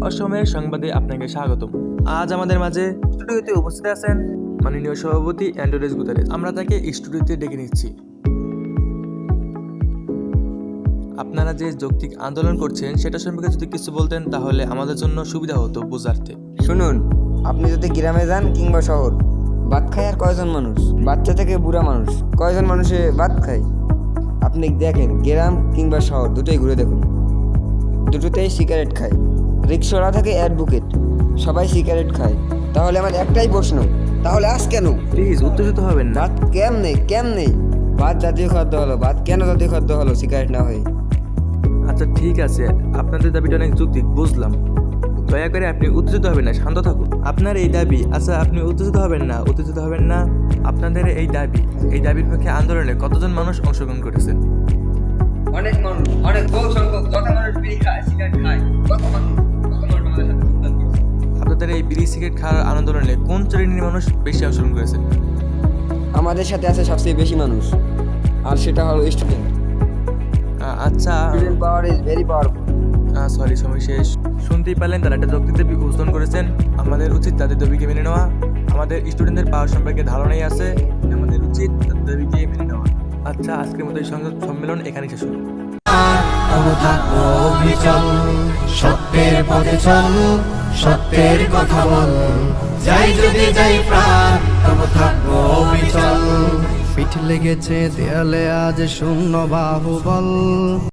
অসময়ের সংবাদে আপনাকে স্বাগতম। আজ আমাদের মাঝে স্টুডিওতে উপস্থিত আছেন মাননীয় সভাপতি অ্যান্ড্রেস গুতারেস। আমরা তাকে স্টুডিওতে ডেকে নিচ্ছি। আপনারা যে যৌক্তিক আন্দোলন করছেন সেটা সম্পর্কে যদি কিছু বলতেন তাহলে আমাদের জন্য সুবিধা হতো বুঝার্থে। শুনুন, আপনি যদি গ্রামে যান কিংবা শহর, ভাত খায় আর কয়জন মানুষ? বাচ্চা থেকে বুড়া মানুষ কয়জন মানুষে ভাত খায়? আপনি দেখেন গ্রাম কিংবা শহর দুটোই ঘুরে দেখুন, দুটোতেই সিগারেট খায়। রিক্সাওয়ালা থেকে অ্যাডভোকেট সবাই সিগারেট খায়। তাহলে আমার একটাই প্রশ্ন, তাহলে আজ কেন? প্লিজ উত্তেজিত হবেন না। ভাত কেমনে ভাত জাতীয় খাদ্য হলো, ভাত কেন জাতীয় খাদ্য হলো সিগারেট না হয়ে? আচ্ছা ঠিক আছে, আপনাদের দাবিটা অনেক যৌক্তিক বুঝলাম। দয়া করে আপনি উত্তেজিত হবেন না, শান্ত থাকুন। আপনার এই দাবি, আচ্ছা আপনি উত্তেজিত হবেন না। আপনাদের এই দাবির পক্ষে আন্দোলনে কতজন মানুষ অংশগ্রহণ করেছেন? অনেক মানুষ, অনেক বহু সংখ্যক। যত মানুষ বিড়ি খায় সিগারেট খায়, কত মানুষ আমাদের সাথে যোগদান করেছে। আপনাদের এই বিড়ি সিগারেট খাওয়ার আন্দোলনে কোন শ্রেণীর মানুষ বেশি অংশগ্রহণ করেছেন? আমাদের সাথে আছে সবচেয়ে বেশি মানুষ, আর সেটা হলো স্টুডেন্ট। আচ্ছা student power is very powerful. Sorry, সময় শেষ। শুনতেই পারলেন, তারা একটা যৌক্তিক দাবি উপস্থাপন করেছেন। আমাদের উচিত তাদের দাবিকে মেনে নেওয়া। আমাদের স্টুডেন্টদের পাওয়ার সম্পর্কে ধারণাই আছে, আমাদের উচিত তাদের দাবিকে মেনে নেওয়া। আচ্ছা, আজকের মতো এই সংবাদ সম্মেলন এখানেই শেষ হলো। তবু থাকবো অবিচল, সত্যের পথে চল, সত্যের কথা বল, যাই যদি যাই প্রাণ, তবু থাকবো অবিচল। পিঠ লেগেছে দেয়ালে আজ শূন্য বাহুবল।